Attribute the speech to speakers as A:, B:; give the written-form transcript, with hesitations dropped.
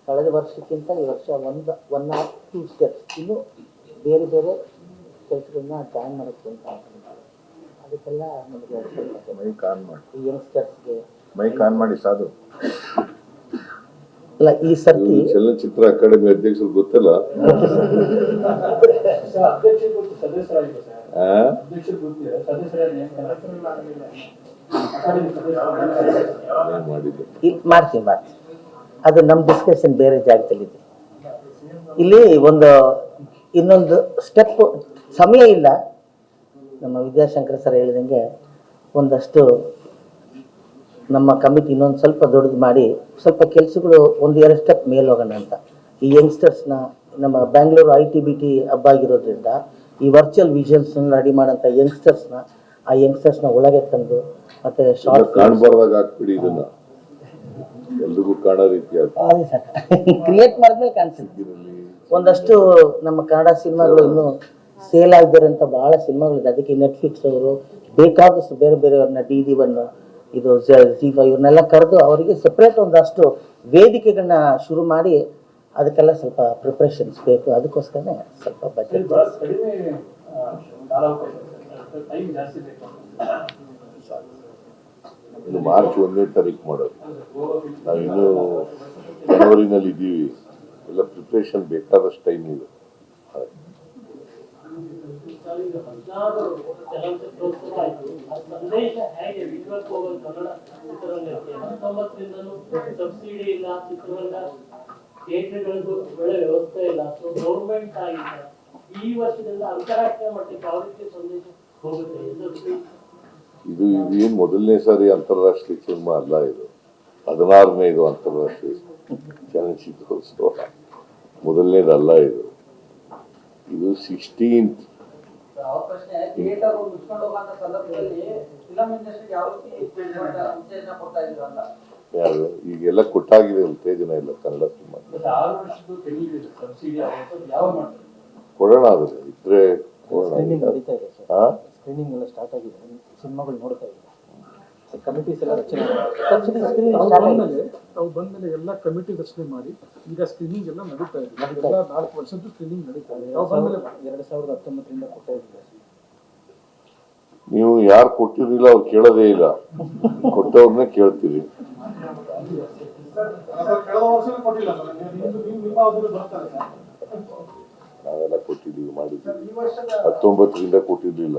A: ಕಳೆದ ವರ್ಷಕ್ಕಿಂತ ಈ ವರ್ಷ ಒನ್ ಆರ್ ಟೂ ಸ್ಟೆಪ್ಸ್ ಇನ್ನೂ ಬೇರೆ ಬೇರೆ ಕೆಲಸಗಳನ್ನ ಜಾಯಿನ್ ಮಾಡೋಕ್ಕೆ ಅಂತ ಅದಕ್ಕೆಲ್ಲ ನಮಗೆ
B: ಮೈಕ್ ಆನ್ ಮಾಡಿ,
A: ಯಂಗ್ಸ್ಟರ್ಸ್ಗೆ
B: ಮೈಕ್ ಆನ್ ಮಾಡಿ ಸಾಧು.
A: ಅಲ್ಲ ಈ ಸರ್ತಿ
C: ಚಲನಚಿತ್ರ ಅಕಾಡೆಮಿ ಅಧ್ಯಕ್ಷರು ಗೊತ್ತಲ್ಲ,
A: ಮಾಡ್ತೀನಿ ಅದು ನಮ್ಮ ಡಿಸ್ಕಷನ್ ಬೇರೆ ಜಾಗದಲ್ಲಿದೆ. ಇಲ್ಲಿ ಇನ್ನೊಂದು ಸ್ಟೆಪ್ ಸಮಯ ಇಲ್ಲ. ನಮ್ಮ ವಿದ್ಯಾಶಂಕರ್ ಸರ್ ಹೇಳಿದಂಗೆ ಒಂದಷ್ಟು ನಮ್ಮ ಕಮಿಟಿ ಇನ್ನೊಂದು ಸ್ವಲ್ಪ ದೊಡ್ಡದು ಮಾಡಿ ಸ್ವಲ್ಪ ಕೆಲಸಗಳು ಒಂದು ಎರಡು ಸ್ಟೆಪ್ ಮೇಲೆ ಹೋಗೋಣ ಅಂತ. ಈ ಯಂಗ್ಸ್ಟರ್ಸ್ನ ನಮ್ಮ ಬ್ಯಾಂಗ್ಳೂರು ITBT ಹಬ್ಬ ಆಗಿರೋದ್ರಿಂದ ಈ ವರ್ಚುವಲ್ ವಿಷನ್ಸ್ನ ರೆಡಿ ಮಾಡೋಂಥ ಯಂಗ್ಸ್ಟರ್ಸ್ನ ಒಳಗೆ ತಂದು ಮತ್ತೆ ಶಾರ್ಟ್
C: ಕಾಣಬಾರ್ದಾಗ ಹಾಕ್ಬಿಡಿ, ಇದನ್ನ ಎಲ್ರಿಗೂ ಕಾಣೋ ರೀತಿ
A: ಕ್ರಿಯೇಟ್ ಮಾಡಿದ್ಮೇಲೆ ಕಾಣಿಸುತ್ತೆ. ಒಂದಷ್ಟು ನಮ್ಮ ಕನ್ನಡ ಸಿನಿಮಾಗಳು ಇನ್ನೂ ಸೇಲ್ ಆಗಿದ್ದಾರೆ ಅಂತ ಬಹಳ ಸಿನಿಮಾಗಳಿದೆ. ಅದಕ್ಕೆ ನೆಟ್ಫ್ಲಿಕ್ಸ್ ಅವರು ಬೇಕಾದಷ್ಟು ಬೇರೆ ಬೇರೆಯವ್ರನ್ನ DD1 ಇದು Z5 ಇವ್ರನ್ನೆಲ್ಲ ಕರೆದು ಅವರಿಗೆ ಸಪ್ರೇಟ್ ಒಂದಷ್ಟು ವೇದಿಕೆಗಳನ್ನ ಶುರು ಮಾಡಿ ಅದಕ್ಕೆಲ್ಲ ಸ್ವಲ್ಪ ಪ್ರಿಪ್ರೇಷನ್ಸ್ ಬೇಕು. ಅದಕ್ಕೋಸ್ಕರನೇ ಸ್ವಲ್ಪ ಬಜೆಟ್
C: ಇನ್ನು ಮಾರ್ಚ್ 1ನೇ ತಾರೀಕು ಮಾಡೋದು. ನಾವಿನ್ನು ಜನವರಿನಲ್ಲಿ ಇದ್ದೀವಿ, ಎಲ್ಲ ಪ್ರಿಪ್ರೇಷನ್ ಬೇಕಾದಷ್ಟು ಟೈಮ್ ಇದೆ.
D: ಸಬ್ಸಿಡಿ ಇಲ್ಲ, ಚಿತ್ರರಂಗ ಥಿಯೇಟರ್ಗಳಿಗೂ ಒಳ್ಳೆ ವ್ಯವಸ್ಥೆ ಇಲ್ಲ. ಸೊ ಗೌರ್ಮೆಂಟ್ ಆಗಿದೆ ಈ ವರ್ಷದಿಂದ ಅಂತಾರಾಷ್ಟ್ರೀಯ ಮಟ್ಟಕ್ಕೆ ಯಾವ ರೀತಿ ಸಂದೇಶ ಹೋಗುತ್ತೆ?
C: ಇದು ಏನು ಮೊದಲನೇ ಸಾರಿ ಅಂತಾರಾಷ್ಟ್ರೀಯ ಸಿನಿಮಾ ಅಲ್ಲ, ಇದು 16ನೇದು ಅಂತಾರಾಷ್ಟ್ರೀಯ ಚಲನಚಿತ್ರೋತ್ಸವ, ಮೊದಲನೇದಲ್ಲ ಇದು. 16th. ಯಾರು ಈಗೆಲ್ಲ ಕೊಟ್ಟಾಗಿದೆ ಉತ್ತೇಜನ ಇಲ್ಲ ಕನ್ನಡ ಸಿನಿಮಾ ಕೊಡೋಣ, ಆದ್ರೆ ಇದ್ರೆ
A: ಸ್ಕ್ರೀನಿಂಗ್ ಎಲ್ಲ ಸ್ಟಾರ್ಟ್ ಆಗಿದೆ, ಸಿನಿಮಾಗಳು ನೋಡ್ತಾ ಇದ್ದಾರೆ.
E: ನಾವು ಬಂದ್ಮೇಲೆ ಎಲ್ಲ ಕಮಿಟಿ ರಚನೆ ಮಾಡಿ ಈಗ ಸ್ಕ್ರೀನಿಂಗ್ ಎಲ್ಲ ನಡೀತಾ ಇದೆ. 4 ವರ್ಷದ್ದು ಸ್ಕ್ರೀನಿಂಗ್ ನಡೀತಾ ಇದೆ.
A: 2019ರಿಂದ ಕೊಡ್ತಾ ಇದ್ದೀವಿ.
C: ನೀವು ಯಾರು ಕೊಟ್ಟಿರಲಿಲ್ಲ ಅವ್ರು ಕೇಳೋದೇ ಇಲ್ಲ, ಕೊಟ್ಟವ್ರನ್ನೇ ಕೇಳ್ತೀರಿ. ನಾವೆಲ್ಲ ಕೊಟ್ಟಿದ್ದೀವಿ, ಮಾಡಿದ್ದೀವಿ. 19ರಿಂದ ಕೊಟ್ಟಿರ್ಲಿಲ್ಲ.